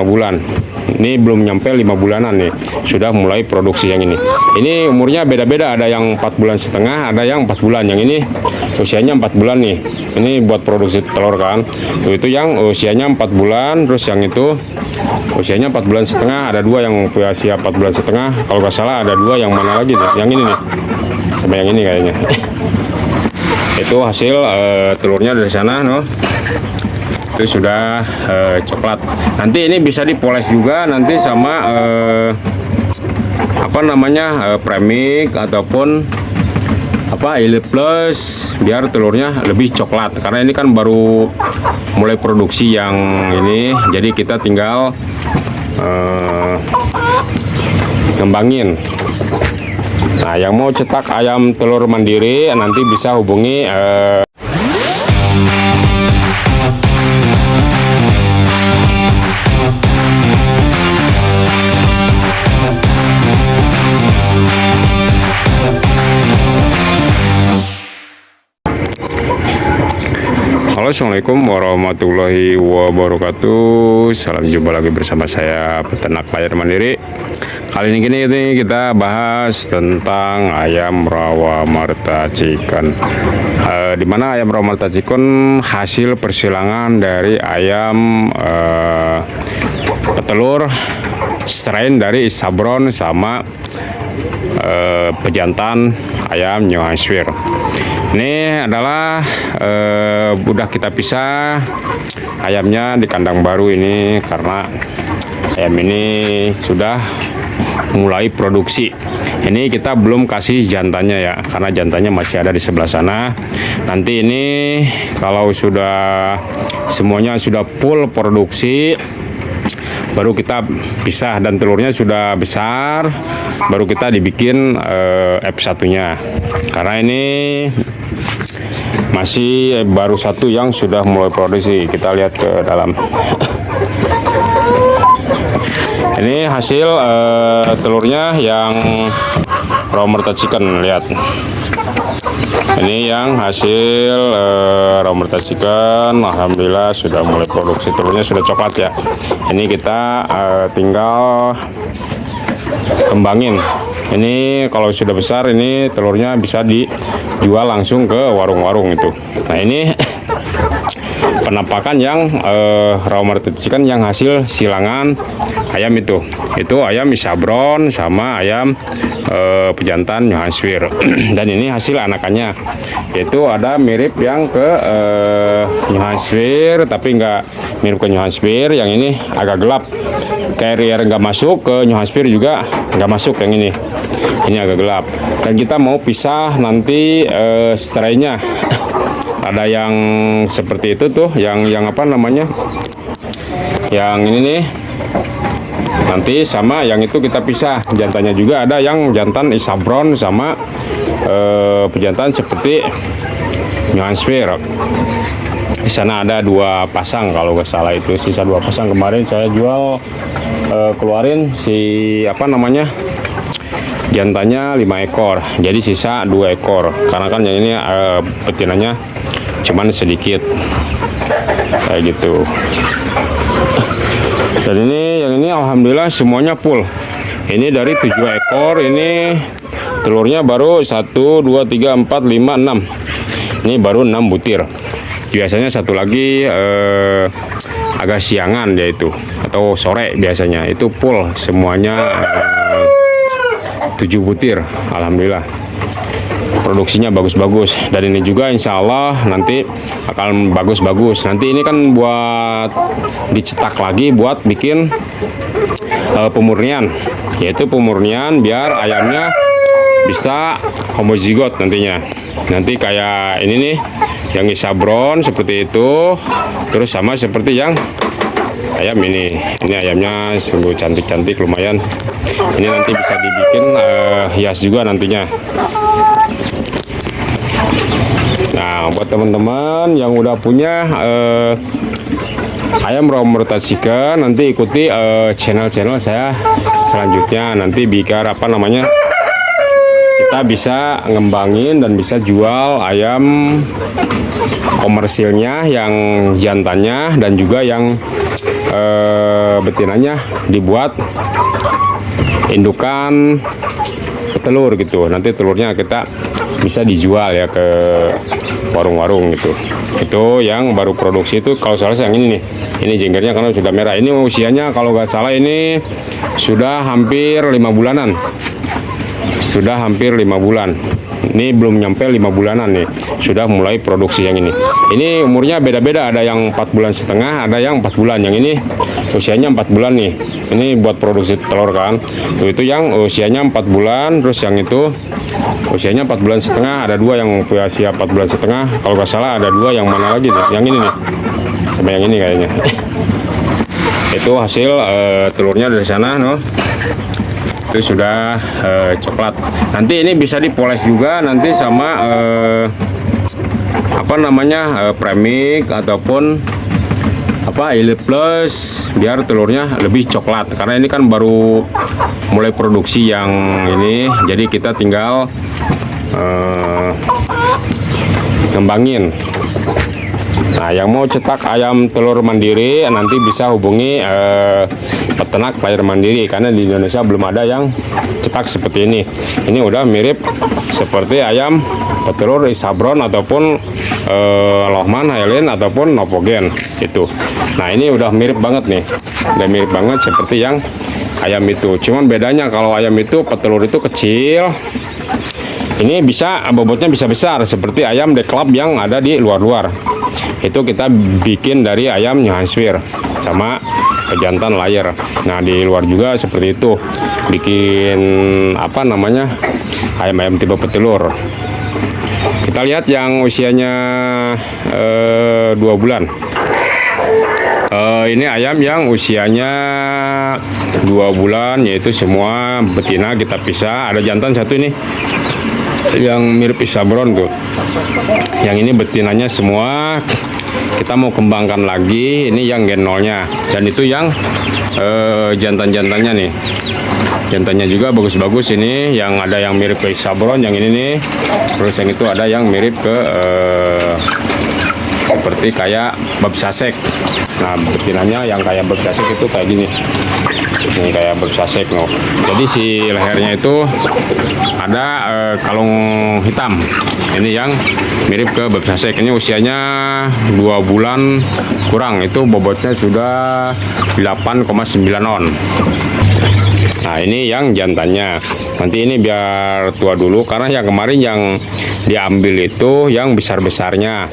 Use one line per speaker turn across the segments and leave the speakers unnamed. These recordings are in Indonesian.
bulan. Ini belum nyampe 5 bulanan nih, sudah mulai produksi yang ini. Ini umurnya beda-beda, ada yang 4 bulan setengah, ada yang 4 bulan. Yang ini usianya 4 bulan nih. Ini buat produksi telur kan. Itu yang usianya 4 bulan, terus yang itu usianya 4 bulan setengah, ada 2 yang usia 4 bulan setengah. Kalau nggak salah ada 2 yang mana lagi nih? Yang ini nih, sama yang ini kayaknya. Itu hasil telurnya dari sana, no. Itu sudah coklat. Nanti ini bisa dipoles juga nanti sama apa namanya premix ataupun apa Elite Plus, biar telurnya lebih coklat. Karena ini kan baru mulai produksi yang ini, jadi kita tinggal ngembangin. Nah, yang mau cetak ayam telur mandiri nanti bisa hubungi Halo, assalamualaikum warahmatullahi wabarakatuh. Salam jumpa lagi bersama saya peternak layar mandiri. Kali ini kita bahas tentang ayam rawa Marta Chicken. Dimana ayam rawa Marta Chicken hasil persilangan dari ayam petelur strain dari Sabron sama pejantan ayam New Hampshire. Ini adalah udah kita pisah ayamnya di kandang baru ini, karena ayam ini sudah mulai produksi. Ini kita belum kasih jantannya ya, karena jantannya masih ada di sebelah sana. Nanti ini kalau sudah semuanya sudah full produksi, baru kita pisah dan telurnya sudah besar, baru kita dibikin F1 nya. Karena ini masih baru satu yang sudah mulai produksi. Kita lihat ke dalam. Ini hasil telurnya yang rawa Marta Chicken, lihat. Ini yang hasil rawa Marta Chicken, alhamdulillah sudah mulai produksi, telurnya sudah coklat ya. Ini kita tinggal kembangin. Ini kalau sudah besar, ini telurnya bisa dijual langsung ke warung-warung itu. Nah, ini penampakan yang rawa Marta Chicken yang hasil silangan ayam itu ayam Sabron sama ayam pejantan New Hampshire. Dan ini hasil anakannya, itu ada mirip yang ke New Hampshire, tapi nggak mirip ke New Hampshire. Yang ini agak gelap, carrier nggak masuk, ke New Hampshire juga nggak masuk. Yang ini agak gelap. Dan kita mau pisah nanti strainnya. Ada yang seperti itu tuh, yang apa namanya, yang ini nih. Nanti sama yang itu kita pisah jantannya juga. Ada yang jantan Sabron sama pejantan seperti New Hampshire. Di sana ada 2 pasang kalau nggak salah, itu sisa 2 pasang. Kemarin saya jual keluarin si apa namanya, jantannya 5 ekor, jadi sisa 2 ekor. Karena kan yang ini betinanya cuman sedikit kayak gitu. Dan ini yang ini alhamdulillah semuanya full. Ini dari 7 ekor, ini telurnya baru 1 2 3 4 5 6. Ini baru 6 butir. Biasanya satu lagi agak siangan yaitu, atau sore biasanya. Itu full semuanya 7 butir, alhamdulillah. Produksinya bagus-bagus. Dan ini juga insya Allah nanti akan bagus-bagus. Nanti ini kan buat dicetak lagi, buat bikin pemurnian, yaitu pemurnian biar ayamnya bisa homozigot nantinya. Nanti kayak ini nih, yang Sabron seperti itu, terus sama seperti yang ayam ini ayamnya sungguh cantik-cantik, lumayan. Ini nanti bisa dibikin hias juga nantinya. Nah, buat teman-teman yang udah punya ayam rawa Marta Chicken, nanti ikuti channel-channel saya selanjutnya. Nanti biar apa namanya, kita bisa ngembangin dan bisa jual ayam komersilnya, yang jantannya dan juga yang betinanya dibuat indukan telur gitu. Nanti telurnya kita bisa dijual ya ke warung-warung gitu. Itu yang baru produksi itu kalau salah yang ini nih. Ini jenggernya karena sudah merah. Ini usianya kalau nggak salah ini sudah hampir 5 bulanan. Sudah hampir 5 bulan. Ini belum nyampe 5 bulanan nih. Sudah mulai produksi yang ini. Ini umurnya beda-beda. Ada yang 4 bulan setengah, ada yang 4 bulan. Yang ini usianya 4 bulan nih. Ini buat produksi telur kan. Itu yang usianya 4 bulan. Terus yang itu usianya 4 bulan setengah. Ada 2 yang usia 4 bulan setengah. Kalau nggak salah ada 2 yang mana lagi nih. Yang ini nih. Sama yang ini kayaknya. Itu hasil telurnya dari sana, no. Itu sudah coklat. Nanti ini bisa dipoles juga nanti sama apa namanya premix ataupun apa Elite Plus biar telurnya lebih coklat, karena ini kan baru mulai produksi yang ini, jadi kita tinggal ngembangin. Nah, yang mau cetak ayam telur mandiri nanti bisa hubungi peternak layar mandiri, karena di Indonesia belum ada yang cetak seperti ini. Ini udah mirip seperti ayam petelur Isabron ataupun Lohman, Highland ataupun Novogen gitu. Nah, ini udah mirip banget nih, udah mirip banget seperti yang ayam itu. Cuman bedanya kalau ayam itu petelur itu kecil. Ini bisa bobotnya bisa besar seperti ayam deklap yang ada di luar-luar. Itu kita bikin dari ayam New Hampshire sama pejantan layar. Nah, di luar juga seperti itu. Bikin apa namanya? Ayam-ayam tipe petelur. Kita lihat yang usianya 2 bulan. Ini ayam yang usianya 2 bulan, yaitu semua betina kita pisah. Ada jantan satu nih yang mirip Isabron tuh. Yang ini betinanya semua kita mau kembangkan lagi. Ini yang gen 0-nya, dan itu yang jantan-jantannya nih. Jantannya juga bagus-bagus ini, yang ada yang mirip ke Isabron yang ini nih. Terus yang itu ada yang mirip ke seperti kayak Babsasek. Nah, betinanya yang kayak Babsasek itu kayak gini. Ini kayak Babsasek no. Jadi si lehernya itu ada kalung hitam. Ini yang mirip ke Babsasek. Ini usianya 2 bulan kurang. Itu bobotnya sudah 8,9 on. Nah, ini yang jantannya. Nanti ini biar tua dulu, karena yang kemarin yang diambil itu yang besar-besarnya,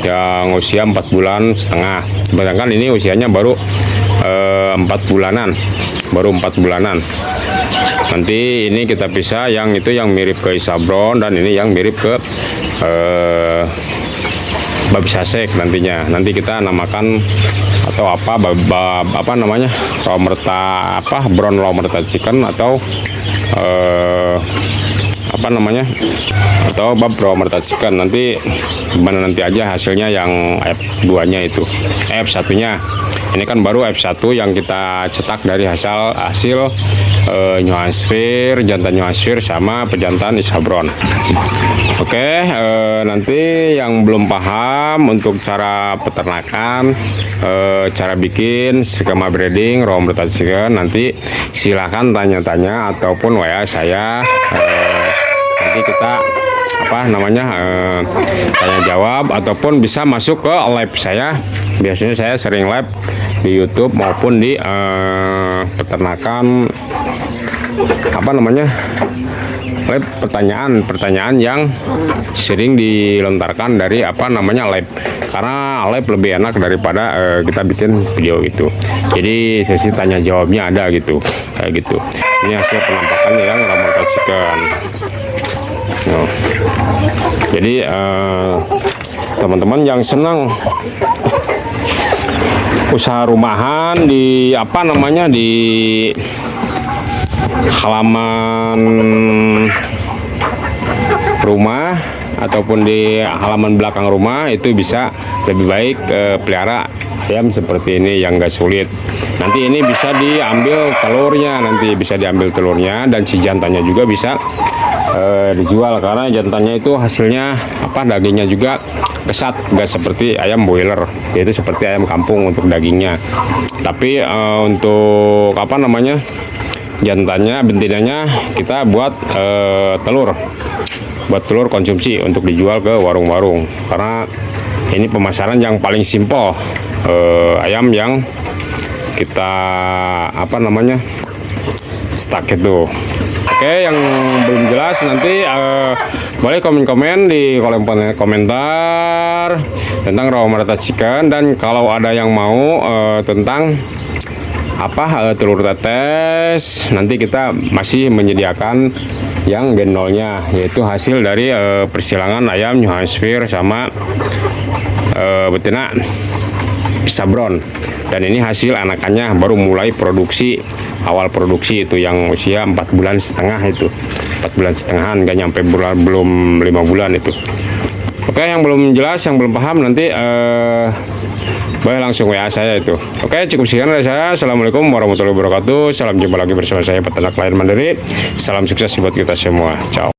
yang usia 4 bulan setengah. Sedangkan ini usianya baru 4 bulanan. Baru 4 bulanan. Nanti ini kita pisah, yang itu yang mirip ke Isabron, dan ini yang mirip ke Babsasek nantinya. Nanti kita namakan atau apa namanya, Romerta apa brown Romerta chicken atau apa namanya, atau bab Romerta chicken. Nanti gimana nanti aja hasilnya yang F2 nya itu, F1 nya ini kan baru F1 yang kita cetak dari hasil New Hampshire, jantan New Hampshire sama pejantan Isabron. Oke, nanti yang belum paham untuk cara peternakan, cara bikin skema breeding Romerta chicken, nanti silahkan tanya-tanya ataupun WA saya. Nanti kita apa namanya tanya jawab, ataupun bisa masuk ke live saya. Biasanya saya sering live di YouTube maupun di peternakan apa namanya, live pertanyaan yang sering dilontarkan dari apa namanya live, karena live lebih enak daripada kita bikin video gitu. Jadi sesi tanya jawabnya ada gitu, kayak gitu. Ini hasil penampakannya yang Romerta chicken. Nah, jadi teman-teman yang senang usaha rumahan di apa namanya, di halaman rumah ataupun di halaman belakang rumah, itu bisa lebih baik pelihara ayam seperti ini yang gak sulit. Nanti ini bisa diambil telurnya, dan si jantannya juga bisa dijual, karena jantannya itu hasilnya dagingnya juga kesat, nggak seperti ayam broiler, yaitu seperti ayam kampung untuk dagingnya. Tapi untuk jantannya, betinanya kita buat telur konsumsi untuk dijual ke warung-warung, karena ini pemasaran yang paling simpel. Ayam yang kita stak itu. Oke, yang belum jelas nanti boleh komen-komen di kolom komentar tentang raw Marta Chicken, dan kalau ada yang mau tentang telur tetes, nanti kita masih menyediakan yang genolnya, yaitu hasil dari persilangan ayam New Hampshire sama betina Sabron. Dan ini hasil anakannya baru mulai produksi, awal produksi itu yang usia 4,5 bulan itu, 4,5 bulan, nggak nyampe belum 5 bulan itu. Oke, yang belum jelas, yang belum paham nanti boleh langsung WA saya itu. Oke, cukup sekian dari saya. Assalamualaikum warahmatullahi wabarakatuh. Salam jumpa lagi bersama saya, peternak lain Mandiri. Salam sukses buat kita semua. Ciao.